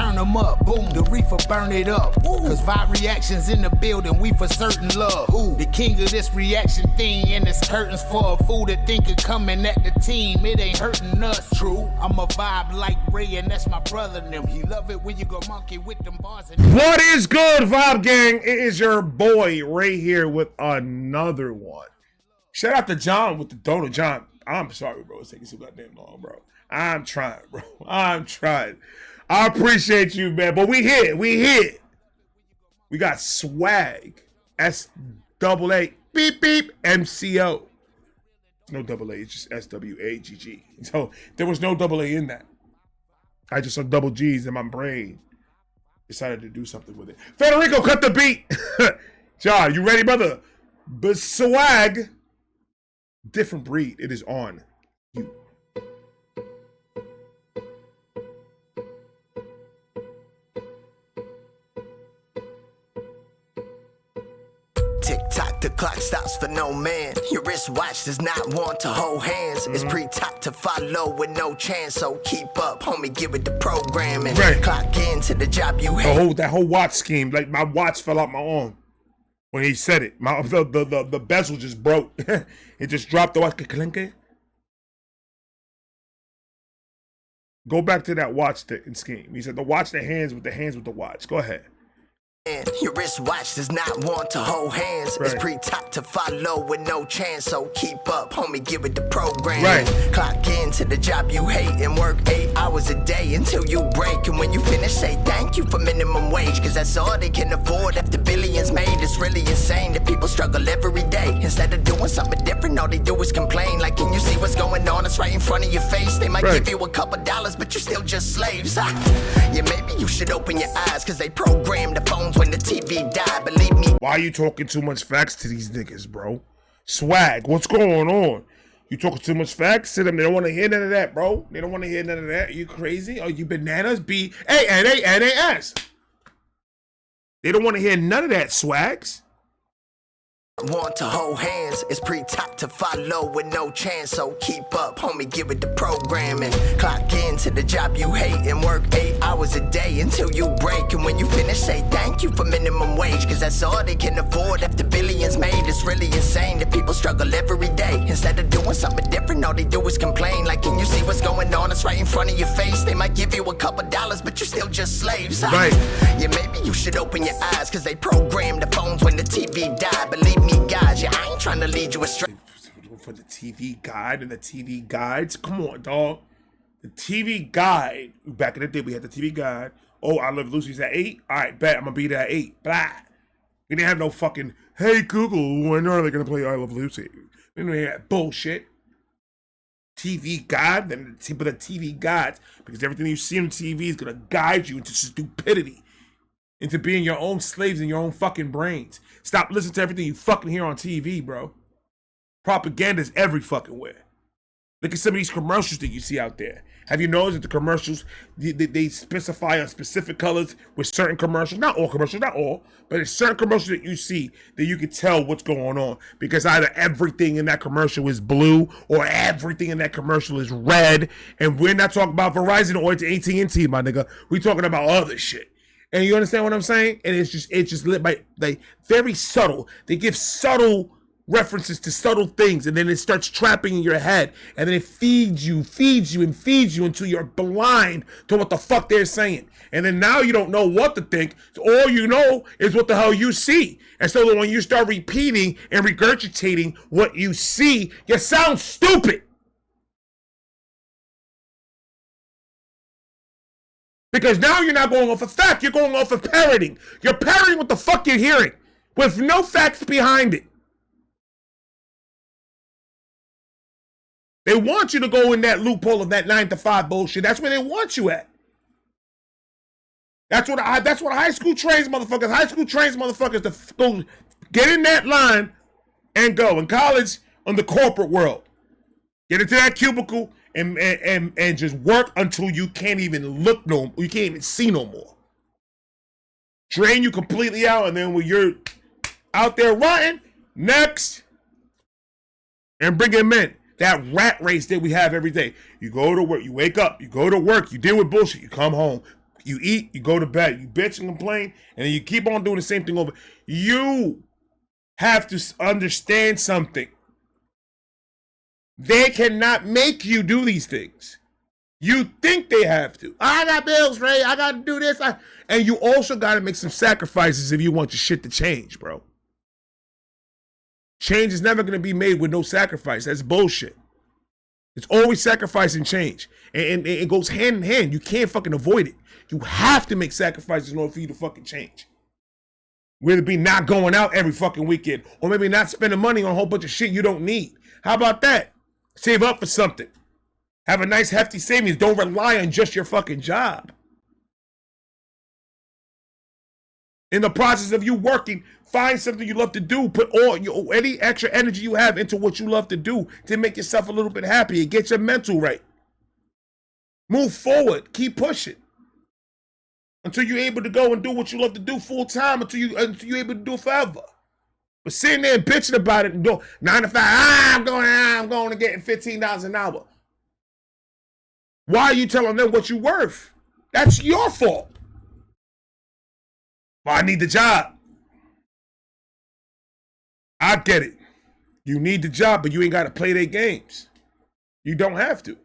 turn them up. Boom, the reefer burn it up. Cause vibe reactions in the building, we for certain love. The king of this reaction thing, and it's curtains for a fool that think of coming at the team. It ain't hurting us, true. I'm a vibe like Ray, and that's my brother and them. He love it when you go monkey with them bars. And what is good, Vibe Gang? It is your boy Ray here with another one. Shout out to John with the donut. John, I'm sorry, bro. It's taking so goddamn long, bro. I'm trying, bro. I'm trying. I appreciate you, man. But we here. We here. We got SWAGG. S-double-A. Beep, beep. M-C-O. No double A. It's just S-W-A-G-G. So there was no double A in that. I just saw double G's in my brain. Decided to do something with it. Federico, cut the beat. John, you ready, brother? But SWAGG. Different breed. It is on you. Tick-tock, the clock stops for no man. Your wristwatch does not want to hold hands. It's pre-top to follow with no chance. So keep up, homie, give it the programming. Right. Clock into the job you hate. That whole watch scheme, like my watch fell out my arm when he said it. The bezel just broke. It just dropped the watch. Go back to that watch scheme. He said the watch the hands with the watch. Go ahead. Your wristwatch does not want to hold hands. Right. It's pre-top to follow with no chance. So keep up, homie, give it the program. Right. Clock into the job you hate and work 8 hours a day until you break. And when you finish, say thank you for minimum wage. Cause that's all they can afford after billions made. It's really insane that people struggle every day. Instead of doing something different, all they do is complain. Like, can you see what's going on? It's right in front of your face. They might give you a couple dollars, but you're still just slaves. Yeah, maybe you should open your eyes. Cause they program the phones when the TV died, believe me. Why are you talking too much facts to these niggas, bro? SWAGG, what's going on? You talking too much facts to them? They don't want to hear none of that, bro. They don't want to hear none of that. Are you crazy? Are you bananas? B-A-N-A-N-A-S. They don't want to hear none of that, SWAGGs. Want to hold hands, it's pre-top to follow with no chance. So keep up, homie, give it the programming. Clock into the job you hate and work 8 hours a day until you break. And when you finish, say thank you for minimum wage. Cause that's all they can afford after billions made. It's really insane that people struggle every day. Instead of doing something different, all they do is complain. Like, can you see what's going on? It's right in front of your face. They might give you a couple dollars, but you're still just slaves. Right. Yeah, maybe you should open your eyes. Cause they program the phones when the TV died. Believe me, guys, yeah, I ain't trying to lead you astray. For the TV guide and the TV guides, come on, dog. The TV guide. Back in the day, we had the TV guide. Oh, I Love Lucy's at 8. All right, bet I'm gonna be there at 8. Blah. We didn't have no fucking, hey Google, when are they gonna play I Love Lucy? We didn't have that bullshit. TV guide, then the TV guides, because everything you see on TV is gonna guide you into stupidity, into being your own slaves in your own fucking brains. Stop listening to everything you fucking hear on TV, bro. Propaganda's every fucking where. Look at some of these commercials that you see out there. Have you noticed that the commercials, they specify on specific colors with certain commercials? Not all commercials, not all, but it's certain commercials that you see that you can tell what's going on, because either everything in that commercial is blue or everything in that commercial is red. And we're not talking about Verizon or AT&T, my nigga. We're talking about other shit. And you understand what I'm saying? And it's just lit by, like, very subtle. They give subtle references to subtle things, and then it starts trapping in your head, and then it feeds you until you're blind to what the fuck they're saying. And then now you don't know what to think. So all you know is what the hell you see. And so when you start repeating and regurgitating what you see, you sound stupid. Because now you're not going off of fact, you're going off of parroting. You're parroting what the fuck you're hearing with no facts behind it. They want you to go in that loophole of that 9 to 5 bullshit. That's where they want you at. That's what high school trains motherfuckers. High school trains motherfuckers to go get in that line and go. In college, on the corporate world, get into that cubicle and just work until you can't even look you can't even see no more. Drain you completely out, and then when you're out there running, next, and bring him in. That rat race that we have every day. You go to work, you wake up, you go to work, you deal with bullshit, you come home, You eat, you go to bed, you bitch and complain, and then you keep on doing the same thing over. You have to understand something. They cannot make you do these things. You think they have to. I got bills, Ray. I got to do this. And you also got to make some sacrifices if you want your shit to change, bro. Change is never going to be made with no sacrifice. That's bullshit. It's always sacrifice and change. And it goes hand in hand. You can't fucking avoid it. You have to make sacrifices in order for you to fucking change. Whether it be not going out every fucking weekend, or maybe not spending money on a whole bunch of shit you don't need. How about that? Save up for something. Have a nice hefty savings. Don't rely on just your fucking job. In the process of you working, find something you love to do. Put all any extra energy you have into what you love to do to make yourself a little bit happier. Get your mental right. Move forward. Keep pushing. Until you're able to go and do what you love to do full time, until you're able to do it forever. But sitting there and bitching about it and go 9 to 5, I'm going to get $15 an hour. Why are you telling them what you're worth? That's your fault. Well, I need the job. I get it. You need the job, but you ain't got to play their games. You don't have to.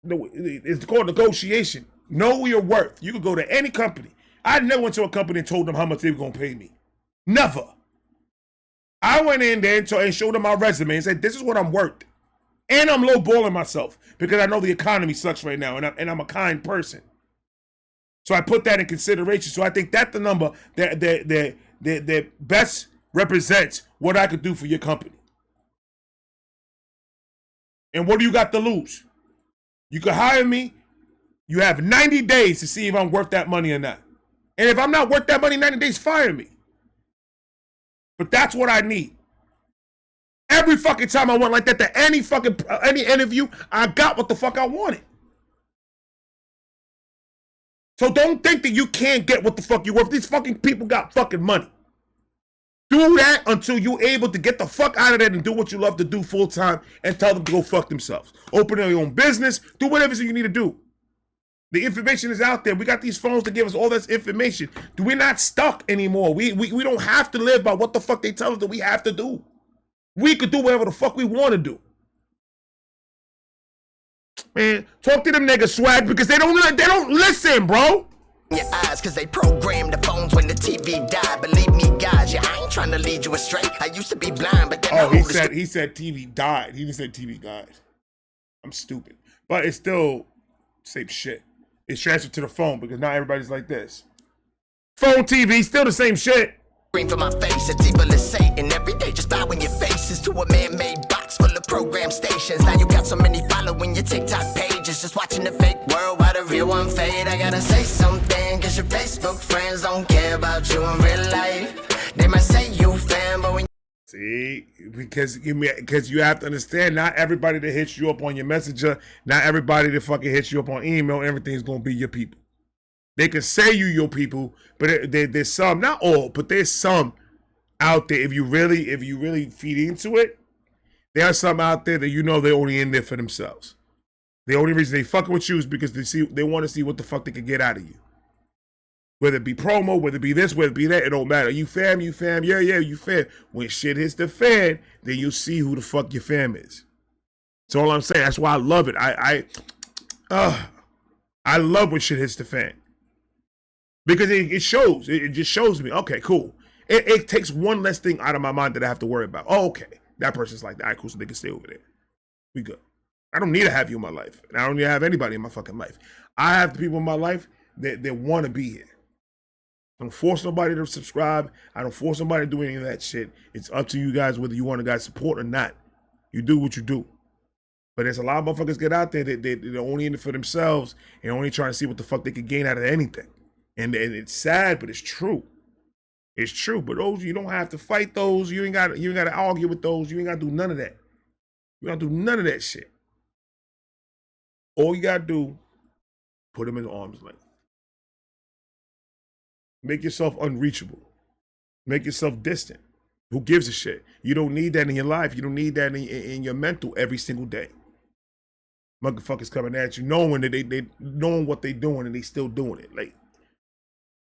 No, it's called negotiation. Know your worth. You could go to any company. I never went to a company and told them how much they were going to pay me. Never. I went in there and showed them my resume and said, this is what I'm worth. And I'm lowballing myself because I know the economy sucks right now, and I'm a kind person. So I put that in consideration. So I think that's the number that best represents what I could do for your company. And what do you got to lose? You could hire me. You have 90 days to see if I'm worth that money or not. And if I'm not worth that money, 90 days, fire me. But that's what I need. Every fucking time I went like that to any interview, I got what the fuck I wanted. So don't think that you can't get what the fuck you worth. These fucking people got fucking money. Do that until you're able to get the fuck out of there and do what you love to do full time and tell them to go fuck themselves. Open their own business. Do whatever you need to do. The information is out there. We got these phones to give us all this information. We're not stuck anymore. We don't have to live by what the fuck they tell us that we have to do. We could do whatever the fuck we want to do. Man, talk to them niggas, Swag, because they don't listen, bro. Your eyes, cause they programmed the phones when the TV died. Believe me, guys, yeah, I ain't trying to lead you astray. I used to be blind, but then he said TV died. He didn't say TV died. I'm stupid. But it's still same shit. It's transferred to the phone because not everybody's like this. Phone, TV, still the same shit. Scream for my face, it's evil as Satan. Every day just bowing your faces to a man-made box full of program stations. Now you got so many following your TikTok pages, just watching the fake world while the real one fade. I gotta say something, cause your Facebook friends don't care about you in real life. They might say you fan, but when see, because you have to understand, not everybody that hits you up on your messenger, not everybody that fucking hits you up on email, everything's gonna be your people. They can say you your people, but there's some, not all, but there's some out there. If you really feed into it, there are some out there that you know they're only in there for themselves. The only reason they fucking with you is because they want to see what the fuck they can get out of you. Whether it be promo, whether it be this, whether it be that, it don't matter. You fam, yeah, you fam. When shit hits the fan, then you'll see who the fuck your fam is. That's all I'm saying. That's why I love it. I love when shit hits the fan. Because it shows. It just shows me, okay, cool. It takes one less thing out of my mind that I have to worry about. Oh, okay. That person's like that. All right, cool, so they can stay over there. We good. I don't need to have you in my life. And I don't need to have anybody in my fucking life. I have the people in my life that want to be here. I don't force nobody to subscribe. I don't force nobody to do any of that shit. It's up to you guys whether you want to guys support or not. You do what you do. But there's a lot of motherfuckers get out there that they're only in it for themselves and only trying to see what the fuck they can gain out of anything. And it's sad, but it's true. It's true. But those, you don't have to fight those. You ain't got to argue with those. You ain't got to do none of that. You got to do none of that shit. All you got to do, put them in arm's length. Make yourself unreachable. Make yourself distant. Who gives a shit? You don't need that in your life. You don't need that in your mental every single day. Motherfuckers coming at you, knowing that they knowing what they doing and they still doing it. Like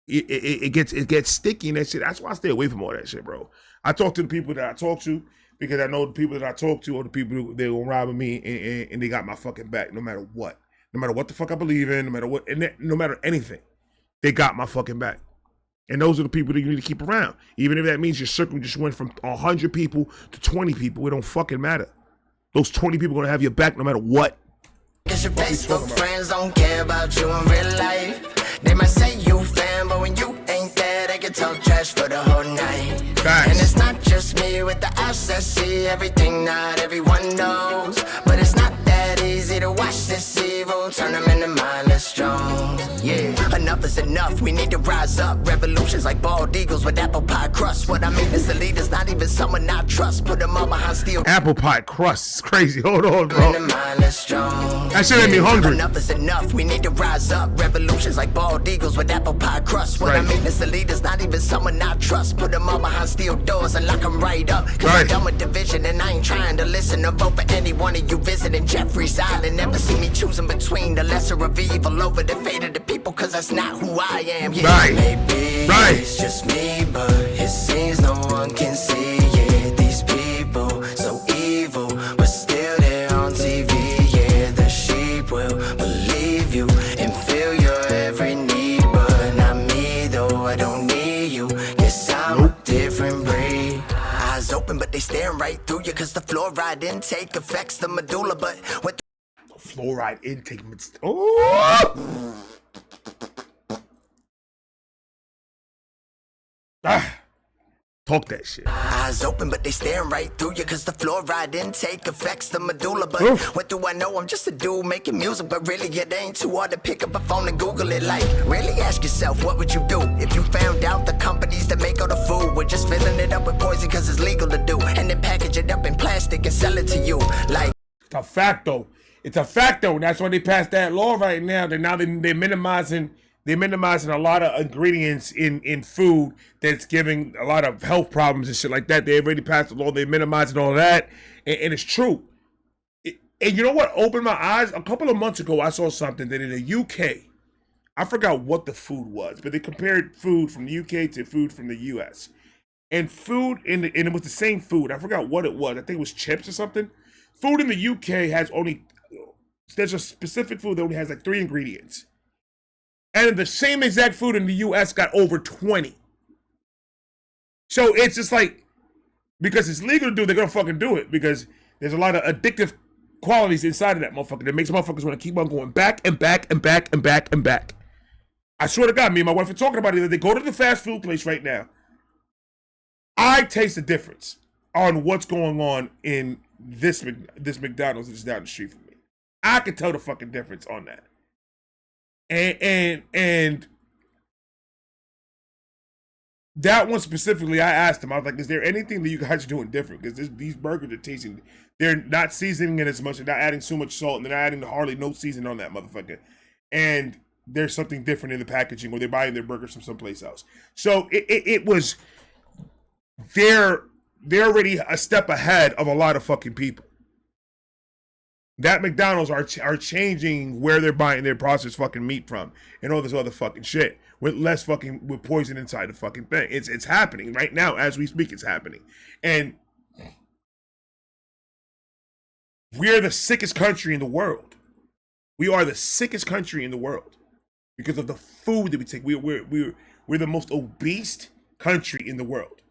it gets sticky and that shit. That's why I stay away from all that shit, bro. I talk to the people that I talk to because I know the people that I talk to are the people who they gonna ride with me and they got my fucking back no matter what. No matter what the fuck I believe in, no matter what, and no matter anything, they got my fucking back. And those are the people that you need to keep around. Even if that means your circle just went from 100 people to 20 people, it don't fucking matter. Those 20 people are gonna have your back no matter what. Cause your Facebook friends don't care about you in real life. They might say you fan, but when you ain't there, they can talk trash for the whole night. Facts. And it's not just me with the eyes that see everything not everyone knows. But it's not that easy to watch this evil turn them into mindless drones. Yeah, enough is enough, we need to rise up. Revolutions like bald eagles with apple pie crust. What I mean is the leaders, not even someone I trust. Put them all behind steel. Apple pie crust is crazy. Hold on, bro. That shit made me hungry. Enough is enough, we need to rise up. Revolutions like bald eagles with apple pie crust. What I mean is the leaders, not even someone I trust. Put them all behind steel doors and lock them right up. Cause I'm done with division and I ain't trying to listen or vote for any one of you visiting Jeffrey's Island. Never see me choosing between the lesser of evil over the fate of the people, cause that's not who I am. Yeah, maybe it's just me, but it seems no one can see it. These people so evil, but still they're on TV. Yeah, the sheep will believe you and feel your every need, but not me though. I don't need you. Guess I'm a different breed. Eyes open, but they staring right through you, cause the fluoride intake affects the medulla. But what fluoride intake. Oh! Talk that shit. Eyes open, but they staring right through you, cause the fluoride intake affects the medulla. But what do I know? I'm just a dude making music, but really it ain't too hard to pick up a phone and Google it. Like, really ask yourself, what would you do if you found out the companies that make all the food were just filling it up with poison cause it's legal to do, and then package it up in plastic and sell it to you? Like, it's a fact though. It's a fact though. That's why they passed that law right now. They're minimizing a lot of ingredients in food that's giving a lot of health problems and shit like that. They already passed the law. They're minimizing all that, and it's true. And you know what opened my eyes? A couple of months ago, I saw something that in the UK, I forgot what the food was, but they compared food from the UK to food from the US. And and it was the same food. I forgot what it was. I think it was chips or something. Food in the UK there's a specific food that only has like 3 ingredients. And the same exact food in the US got over 20. So it's just like, because it's legal to do, they're gonna fucking do it, because there's a lot of addictive qualities inside of that motherfucker that makes motherfuckers want to keep on going back and back and back and back and back. I swear to God, me and my wife are talking about it. They go to the fast food place right now. I taste the difference on what's going on in this McDonald's that's down the street from me. I can tell the fucking difference on that. And that one specifically, I asked him, I was like, is there anything that you guys are doing different? Because these burgers are tasting, they're not seasoning it as much, they're not adding so much salt, and they're not adding hardly no seasoning on that motherfucker. And there's something different in the packaging, or they're buying their burgers from someplace else. So it was, they're already a step ahead of a lot of fucking people. That McDonald's are changing where they're buying their processed fucking meat from and all this other fucking shit with with poison inside the fucking thing. It's happening right now as we speak. It's happening, and we're the sickest country in the world. We are the sickest country in the world because of the food that we take. We're the most obese country in the world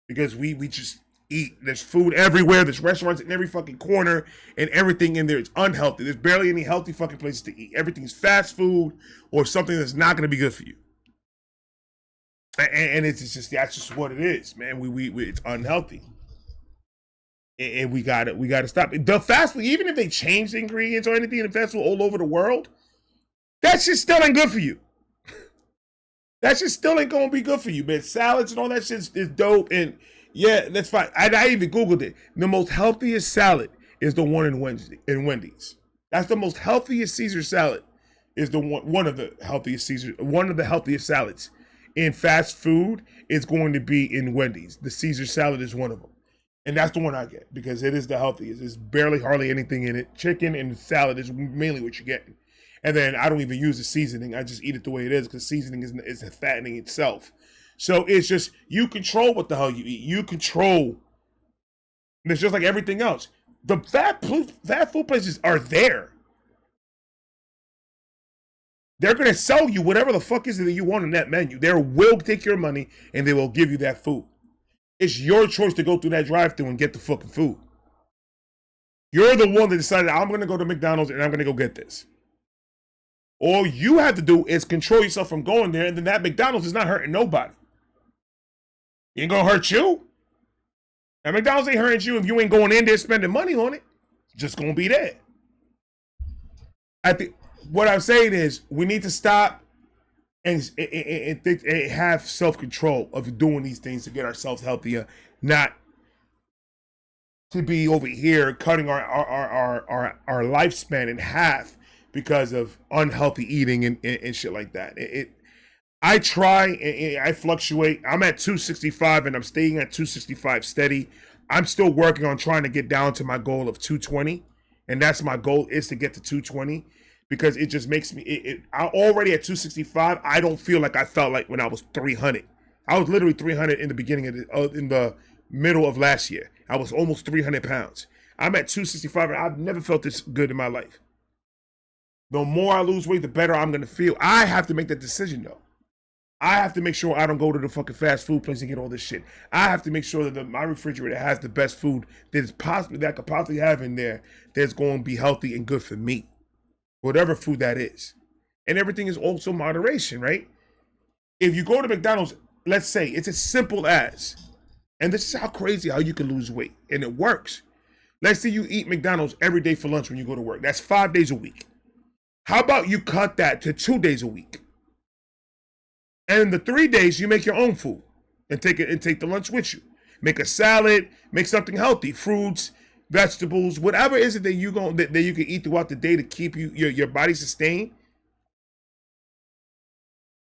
because we just eat. There's food everywhere. There's restaurants in every fucking corner and everything in there. It's unhealthy. There's barely any healthy fucking places to eat. Everything's fast food or something that's not going to be good for you. And it's just, that's just what it is, man. We it's unhealthy. And we gotta stop it. The fast food, even if they change the ingredients or anything in the fast food all over the world, that shit still ain't good for you. That shit still ain't gonna be good for you, man. Salads and all that shit is dope, and yeah, that's fine. I even Googled it. The most healthiest salad is the one in Wendy's. That's the most healthiest Caesar salad. Is the one of the healthiest salads in fast food is going to be in Wendy's. The Caesar salad is one of them. And that's the one I get because it is the healthiest. There's barely hardly anything in it. Chicken and salad is mainly what you're getting. And then I don't even use the seasoning. I just eat it the way it is because seasoning is fattening itself. So it's just, you control what the hell you eat. You control. It's just like everything else. The fat food places are there. They're going to sell you whatever the fuck is it that you want on that menu. They will take your money and they will give you that food. It's your choice to go through that drive-thru and get the fucking food. You're the one that decided, I'm going to go to McDonald's and I'm going to go get this. All you have to do is control yourself from going there, and then that McDonald's is not hurting nobody. It ain't going to hurt you. That McDonald's ain't hurting you if you ain't going in there spending money on it. It's just going to be there. What I'm saying is, we need to stop and have self-control of doing these things to get ourselves healthier, not to be over here cutting our lifespan in half because of unhealthy eating and shit like that. I try, I fluctuate. I'm at 265 and I'm staying at 265 steady. I'm still working on trying to get down to my goal of 220, and that's my goal, is to get to 220. Because it just makes me, I'm already at 265. I don't feel like I felt like when I was 300. I was literally 300 in the beginning in the middle of last year. I was almost 300 pounds. I'm at 265 and I've never felt this good in my life. The more I lose weight, the better I'm going to feel. I have to make that decision though. I have to make sure I don't go to the fucking fast food place and get all this shit. I have to make sure that my refrigerator has the best food that I could possibly have in there that's going to be healthy and good for me. Whatever food that is. And everything is also moderation, right? If you go to McDonald's, let's say it's as simple as, and this is how crazy how you can lose weight, and it works. Let's say you eat McDonald's every day for lunch when you go to work. That's 5 days a week. How about you cut that to 2 days a week? And the 3 days you make your own food and take the lunch with you. Make a salad, make something healthy, fruits, vegetables, whatever is it that you can eat throughout the day to keep your body sustained.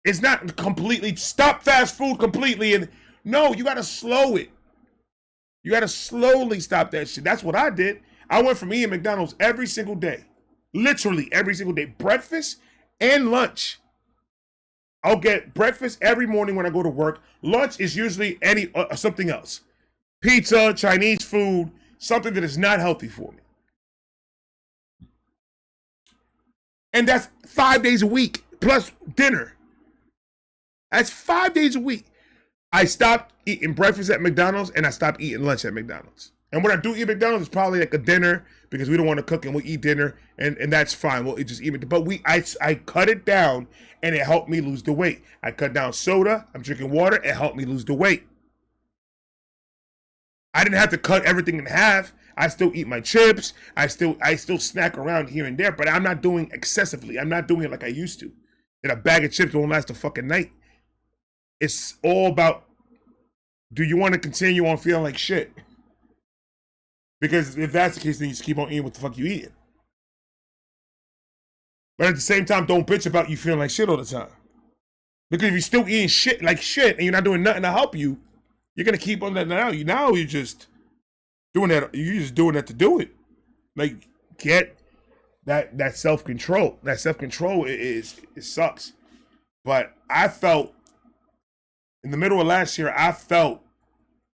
It's not completely stop fast food completely, and no, you gotta slow it. You gotta slowly stop that shit. That's what I did. I went from eating McDonald's every single day, literally every single day, breakfast and lunch. I'll get breakfast every morning when I go to work. Lunch is usually something else, pizza, Chinese food. Something that is not healthy for me. And that's 5 days a week plus dinner. That's 5 days a week. I stopped eating breakfast at McDonald's and I stopped eating lunch at McDonald's. And when I do eat McDonald's, it's probably like a dinner because we don't want to cook and we'll eat dinner and that's fine. We'll just eat it. But I cut it down and it helped me lose the weight. I cut down soda. I'm drinking water. It helped me lose the weight. I didn't have to cut everything in half. I still eat my chips. I still snack around here and there, but I'm not doing excessively. I'm not doing it like I used to. And a bag of chips won't last a fucking night. It's all about, do you want to continue on feeling like shit? Because if that's the case, then you just keep on eating what the fuck you eating. But at the same time, don't bitch about you feeling like shit all the time. Because if you're still eating shit like shit and you're not doing nothing to help you, you're gonna keep on that now. Now you're just doing that. You're just doing that to do it. Like, get that self-control. That self-control it sucks. But I felt in the middle of last year, I felt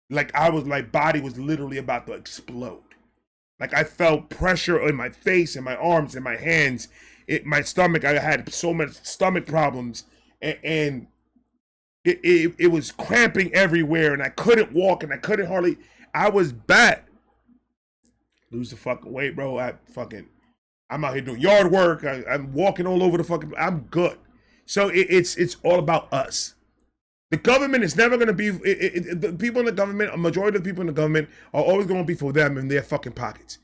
like my body was literally about to explode. Like I felt pressure in my face and my arms and my hands. My stomach. I had so much stomach problems and It was cramping everywhere, and I couldn't walk, and I was bad. Lose the fucking weight, bro. I'm out here doing yard work. I'm walking all over the fucking, I'm good. So it's all about us. The government is never going to be, the people in the government, a majority of the people in the government are always going to be for them in their fucking pockets.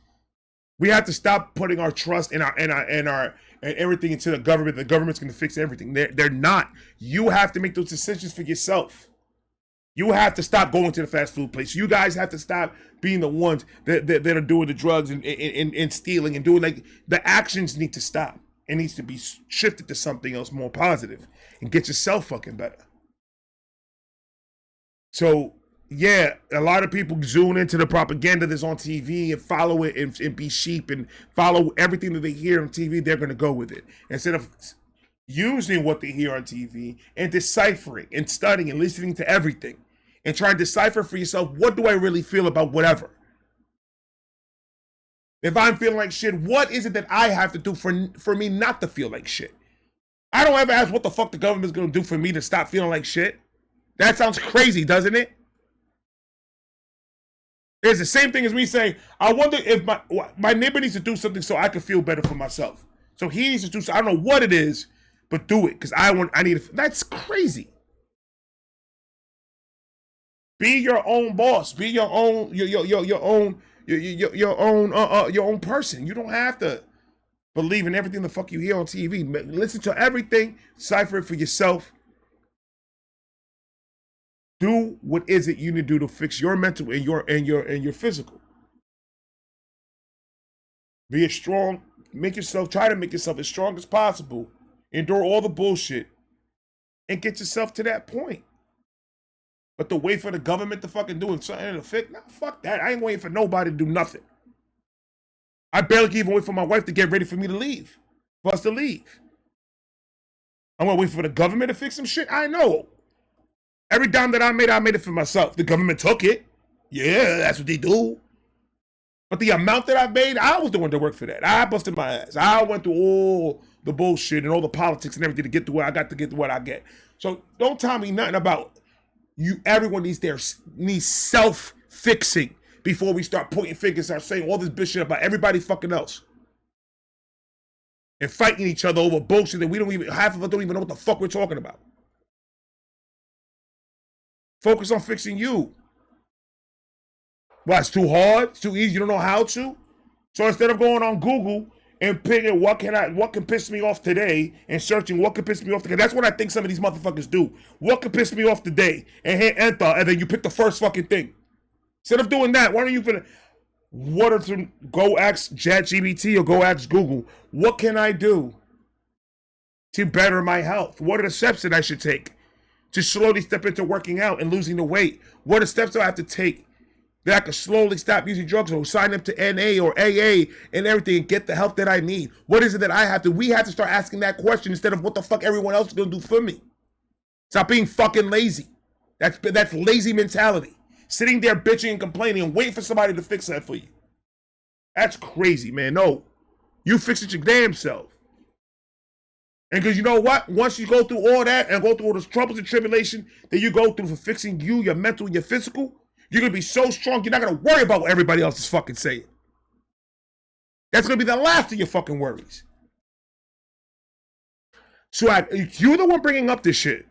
We have to stop putting our trust and everything into the government. The government's going to fix everything. They're not. You have to make those decisions for yourself. You have to stop going to the fast food place. You guys have to stop being the ones that are doing the drugs and stealing and doing, like, the actions need to stop. It needs to be shifted to something else more positive and get yourself fucking better. So yeah, a lot of people zoom into the propaganda that's on TV and follow it and be sheep and follow everything that they hear on TV. They're going to go with it instead of using what they hear on TV and deciphering and studying and listening to everything and trying to decipher for yourself, what do I really feel about whatever? If I'm feeling like shit, what is it that I have to do for me not to feel like shit? I don't ever ask what the fuck the government's going to do for me to stop feeling like shit. That sounds crazy, doesn't it? It's the same thing as me saying, I wonder if my neighbor needs to do something so I can feel better for myself. So he needs to do something. I don't know what it is, but do it because I need. That's crazy. Be your own boss. Be your own your own person. You don't have to believe in everything the fuck you hear on TV. Listen to everything. Cipher it for yourself. Do what is it you need to do to fix your mental and your physical. Be as strong. Try to make yourself as strong as possible. Endure all the bullshit. And get yourself to that point. But to wait for the government to fucking do something to fix, nah, fuck that. I ain't waiting for nobody to do nothing. I barely can even wait for my wife to get ready for me to leave. For us to leave. I'm gonna wait for the government to fix some shit? I know. Every dime that I made it for myself. The government took it. Yeah, that's what they do. But the amount that I made, I was the one to work for that. I busted my ass. I went through all the bullshit and all the politics and everything to get to where I got to get to what I get. So don't tell me nothing about you. Everyone needs self-fixing before we start pointing fingers and start saying all this bitch shit about everybody fucking else. And fighting each other over bullshit that half of us don't even know what the fuck we're talking about. Focus on fixing you. Why, it's too hard? It's too easy? You don't know how to? So instead of going on Google and picking what can piss me off today and searching what can piss me off today, that's what I think some of these motherfuckers do. What can piss me off today? And hit enter, and then you pick the first fucking thing. Instead of doing that, why don't you go ask ChatGPT or go ask Google, what can I do to better my health? What are the steps that I should take to slowly step into working out and losing the weight? What are the steps do I have to take that I can slowly stop using drugs or sign up to NA or AA and everything and get the help that I need? What is it that I have to? We have to start asking that question instead of what the fuck everyone else is going to do for me. Stop being fucking lazy. That's lazy mentality. Sitting there bitching and complaining and waiting for somebody to fix that for you. That's crazy, man. No. You fix it your damn self. And because you know what? Once you go through all that and go through all those troubles and tribulation that you go through for fixing you, your mental, your physical, you're going to be so strong, you're not going to worry about what everybody else is fucking saying. That's going to be the last of your fucking worries. SWAGG, you're the one bringing up this shit.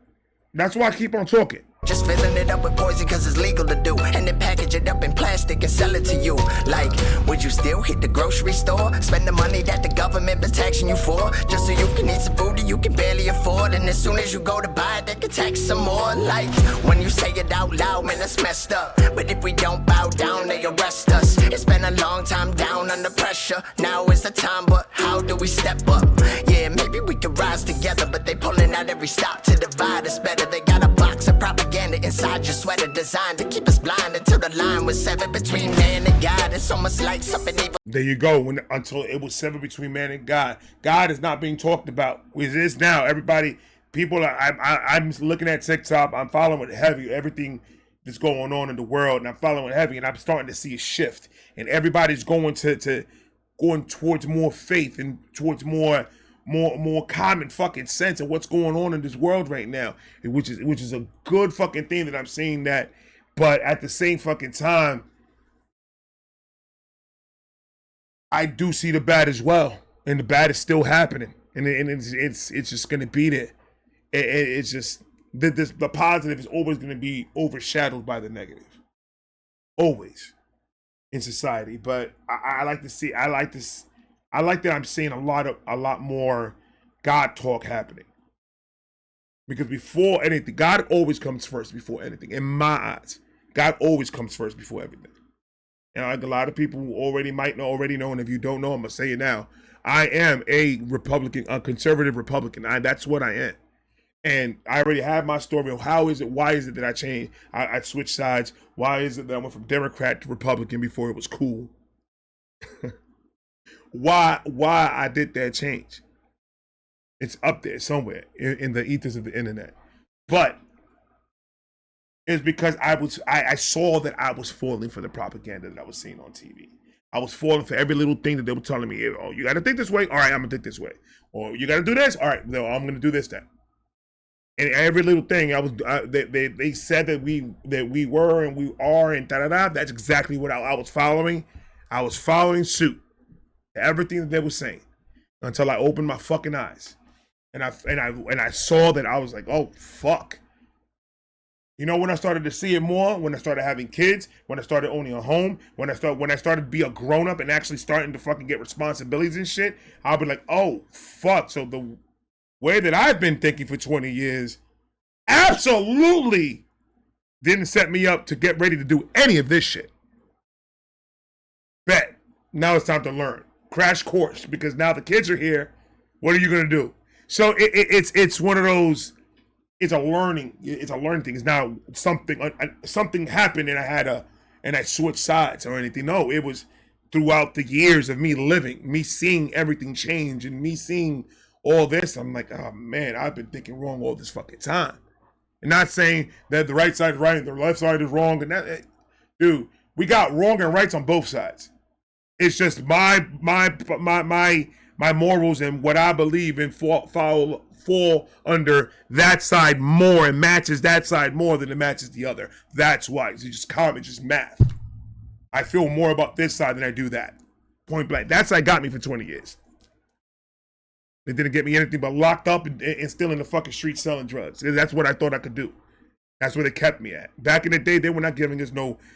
That's why I keep on talking. Just filling it up with poison cause it's legal to do. And then package it up in plastic and sell it to you. Like, would you still hit the grocery store? Spend the money that the government been taxing you for, just so you can eat some food that you can barely afford. And as soon as you go to buy it, they can tax some more. Like, when you say it out loud, man, it's messed up. But if we don't bow down, they arrest us. It's been a long time down under pressure. Now is the time, but how do we step up? Yeah, maybe we could rise together, but they pulling out every stop to divide us better. They got a box of propaganda inside your sweater designed to keep us blind until the line was severed between man and God. It's almost like something evil. There you go. Until it was severed between man and God. God is not being talked about. It is now. Everybody, people are. I'm looking at TikTok. I'm following it heavy. Everything that's going on in the world, and I'm following it heavy. And I'm starting to see a shift. And everybody's going going towards more faith and towards more common fucking sense of what's going on in this world right now, which is a good fucking thing that I'm seeing that. But at the same fucking time, I do see the bad as well, and the bad is still happening, and it's just gonna be there. It's just the positive is always gonna be overshadowed by the negative, always in society. But I like to see. I like that I'm seeing a lot more God talk happening. Because before anything, God always comes first before anything. In my eyes, God always comes first before everything. And like a lot of people who already know, and if you don't know, I'm gonna say it now. I am a Republican, a conservative Republican. That's what I am. And I already have my story of why is it that I changed, I switched sides, why is it that I went from Democrat to Republican before it was cool? why I did that change? It's up there somewhere in the ethers of the internet. But it's because I saw that I was falling for the propaganda that I was seeing on TV. I was falling for every little thing that they were telling me. Oh, you got to think this way. All right, I'm gonna think this way. Or you got to do this. All right, no, I'm gonna do this then. And every little thing they said that we were and we are and da da da. That's exactly what I was following. I was following suit to everything that they were saying until I opened my fucking eyes, and I saw that. I was like, oh fuck. You know, when I started to see it more, when I started having kids, when I started owning a home, when I started to be a grown up and actually starting to fucking get responsibilities and shit, I'll be like, oh fuck. So the way that I've been thinking for 20 years absolutely didn't set me up to get ready to do any of this shit. Bet. Now it's time to learn. Crash course, because now the kids are here. What are you gonna do? So it's one of those. It's a learning thing. It's now something happened and I switched sides or anything. No, it was throughout the years of me living, me seeing everything change and me seeing all this. I'm like, oh man, I've been thinking wrong all this fucking time. And not saying that the right side is right and the left side is wrong. And that, dude, we got wrong and rights on both sides. It's just my morals and what I believe in fall under that side more and matches that side more than it matches the other. That's why. It's just common, it's just math. I feel more about this side than I do that. Point blank. That side got me for 20 years. It didn't get me anything but locked up and still in the fucking street selling drugs. That's what I thought I could do. That's where they kept me at. Back in the day, they were not giving us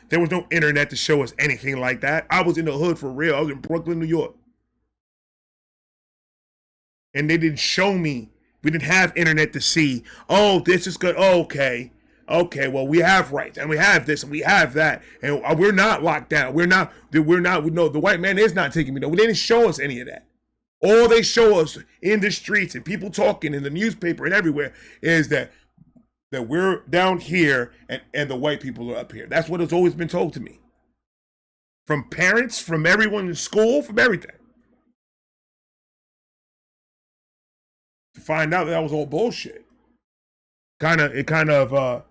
there was no internet to show us anything like that. I was in the hood for real. I was in Brooklyn, New York. And they didn't show me. We didn't have internet to see, oh, this is good. Oh, okay, well, we have rights, and we have this, and we have that, and we're not locked down. The white man is not taking me. No, they didn't show us any of that. All they show us in the streets and people talking in the newspaper and everywhere is that we're down here and the white people are up here. That's what has always been told to me. From parents, from everyone in school, from everything. To find out that was all bullshit. It kind of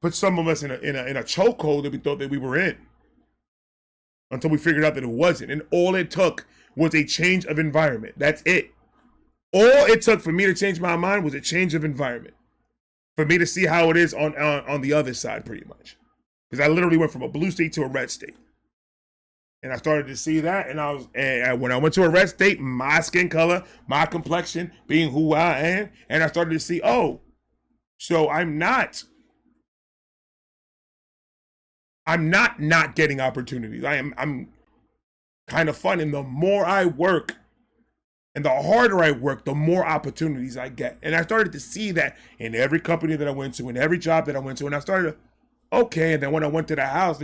put some of us in a chokehold that we thought that we were in. Until we figured out that it wasn't. And all it took was a change of environment. That's it. All it took for me to change my mind was a change of environment. For me to see how it is on the other side, pretty much. Because I literally went from a blue state to a red state. And I started to see that, and when I went to a red state, my skin color, my complexion, being who I am, and I started to see, oh, so I'm not getting opportunities. I'm kind of fun, and the more I work, and the harder I work, the more opportunities I get. And I started to see that in every company that I went to, in every job that I went to, and I started to, okay, and then when I went to the house,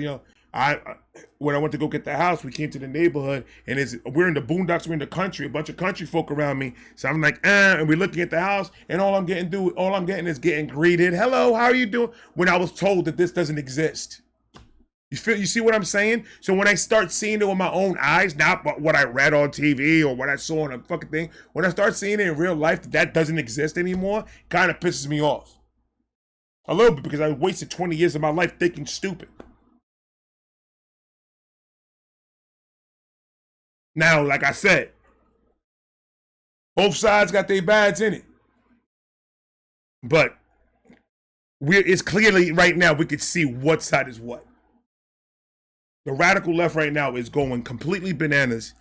when I went to go get the house, we came to the neighborhood, and we're in the boondocks, we're in the country, a bunch of country folk around me. So I'm like, and we're looking at the house, and all I'm getting is getting greeted. Hello, how are you doing? When I was told that this doesn't exist. You see what I'm saying? So when I start seeing it with my own eyes, not what I read on TV or what I saw on a fucking thing, when I start seeing it in real life that doesn't exist anymore, kind of pisses me off. A little bit, because I wasted 20 years of my life thinking stupid. Now, like I said, both sides got their bads in it. But it's clearly right now we could see what side is what. The radical left right now is going completely bananas.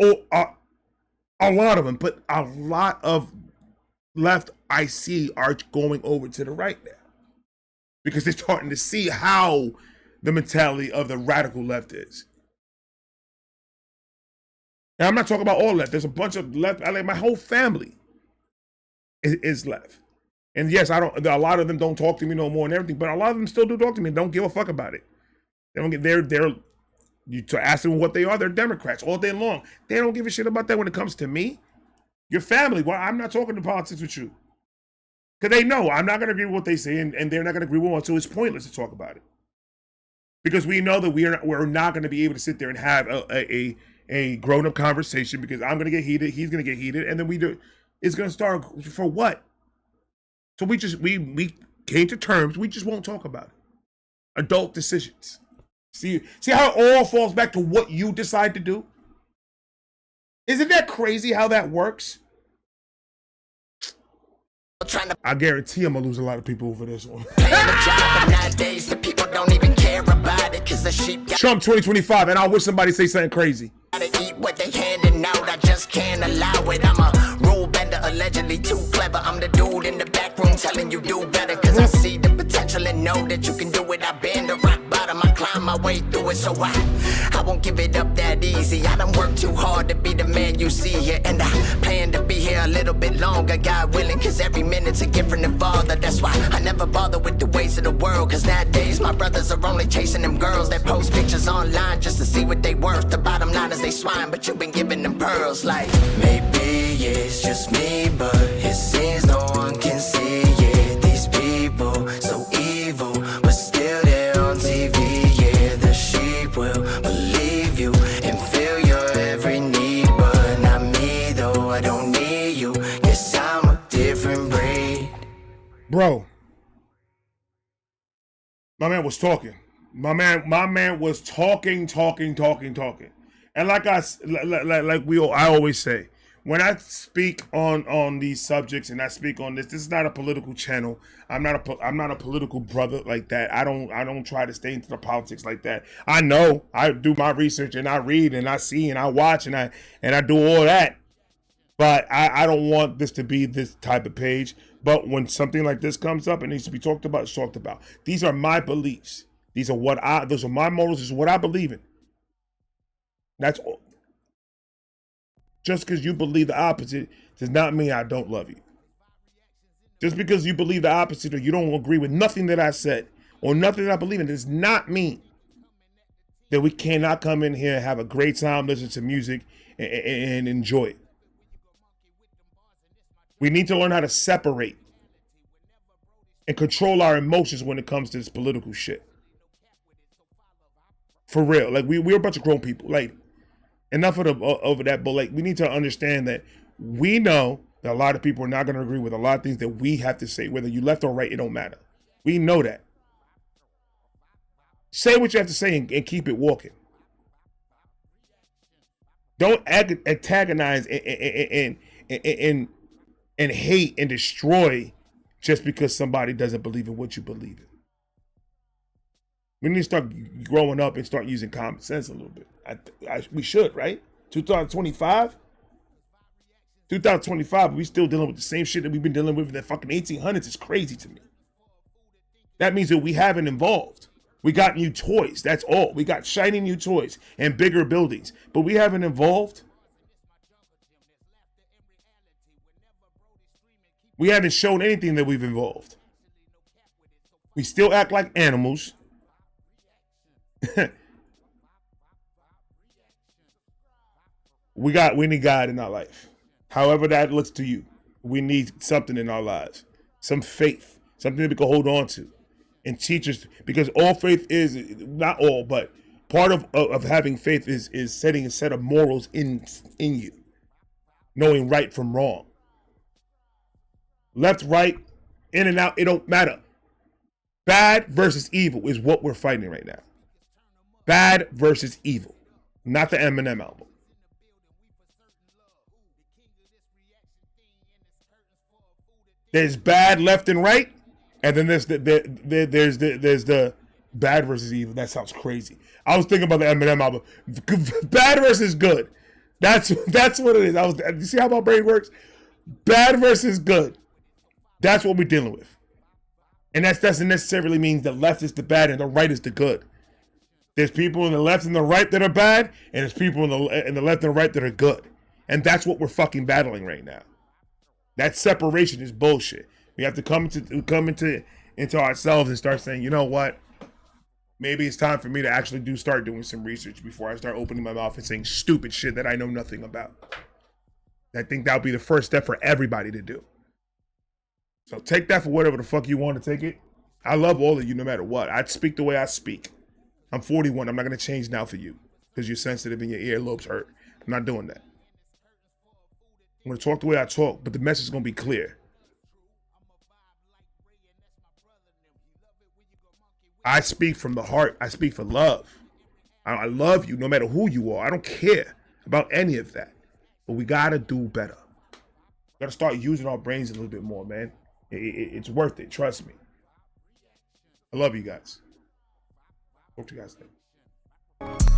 Oh, a lot of them, but a lot of left I see are going over to the right now. Because they're starting to see how the mentality of the radical left is. Now, I'm not talking about all left. There's a bunch of left. My whole family is left. And yes, a lot of them don't talk to me no more and everything, but a lot of them still do talk to me and don't give a fuck about it. They don't get you to ask them what they are, they're Democrats all day long. They don't give a shit about that when it comes to me. Your family, well, I'm not talking to politics with you. Because they know I'm not going to agree with what they say, and they're not going to agree with what, so it's pointless to talk about it. Because we know that we're not going to be able to sit there and have a grown-up conversation, because I'm going to get heated, he's going to get heated, and then it's going to start for what? So we came to terms, we just won't talk about it. Adult decisions. See how it all falls back to what you decide to do? Isn't that crazy how that works? I guarantee I'm gonna lose a lot of people over this one. Trump 2025, and I wish somebody say something crazy. Eat what they handing out, I just can't allow it. I'm a rule bender, allegedly too clever. I'm the dude in the back room telling you do better, cause I see the potential and know that you can do it. I've been to rock bottom, I climb my way through it, so I won't give it up that easy. I done worked too hard to be the man you see here, and I plan to be here a little bit longer, God willing, cause every minute's a gift from the Father. That's why I never bother with the ways of the world, cause nowadays my brothers are only chasing them girls that post pictures online just to see what they worth. The bottom line is they swine, but you've been giving them pearls. Like, maybe it's just me, but it seems no one can see it. These people so evil, but still they're on TV. Yeah, the sheep will believe you and feel your every need, but not me though. I don't need you. Guess I'm a different breed. Bro, my man was talking. My man was talking. And like I always say, when I speak on these subjects and I speak on this is not a political channel. I'm not a political brother like that. I don't try to stay into the politics like that. I know I do my research and I read and I see and I watch and I do all that. But I don't want this to be this type of page. But when something like this comes up and needs to be talked about, it's talked about. These are my beliefs. Those are my morals. This is what I believe in. That's all. Just because you believe the opposite does not mean I don't love you. Just because you believe the opposite or you don't agree with nothing that I said or nothing that I believe in does not mean that we cannot come in here and have a great time, listen to music, and enjoy it. We need to learn how to separate and control our emotions when it comes to this political shit. For real. Like, we're a bunch of grown people. Like, enough of that, but like, we need to understand that we know that a lot of people are not going to agree with a lot of things that we have to say. Whether you left or right, it don't matter. We know that. Say what you have to say and keep it walking. Don't antagonize and hate and destroy just because somebody doesn't believe in what you believe in. We need to start growing up and start using common sense a little bit. We should, right? 2025? 2025, we still dealing with the same shit that we've been dealing with in the fucking 1800s. It's crazy to me. That means that we haven't evolved. We got new toys, that's all. We got shiny new toys and bigger buildings, but we haven't evolved. We haven't shown anything that we've evolved. We still act like animals. We need God in our life. However that looks to you. We need something in our lives. Some faith. Something that we can hold on to. And teach us, because all faith is, not all, but part of having faith is setting a set of morals in you. Knowing right from wrong. Left, right, in and out, it don't matter. Bad versus evil is what we're fighting right now. Bad versus evil. Not the Eminem album. There's bad left and right, and then there's the bad versus evil. That sounds crazy. I was thinking about the Eminem album. Bad versus good. That's what it is. You see how my brain works? Bad versus good. That's what we're dealing with. And that doesn't necessarily mean the left is the bad and the right is the good. There's people on the left and the right that are bad, and there's people in the left and the right that are good. And that's what we're fucking battling right now. That separation is bullshit. We have to come into ourselves and start saying, you know what? Maybe it's time for me to actually start doing some research before I start opening my mouth and saying stupid shit that I know nothing about. I think that would be the first step for everybody to do. So take that for whatever the fuck you want to take it. I love all of you no matter what. I speak the way I speak. I'm 41. I'm not going to change now for you because you're sensitive and your earlobes hurt. I'm not doing that. I'm going to talk the way I talk, but the message is going to be clear. I speak from the heart. I speak for love. I love you no matter who you are. I don't care about any of that. But we got to do better. We got to start using our brains a little bit more, man. It's worth it. Trust me. I love you guys. Talk to you guys later.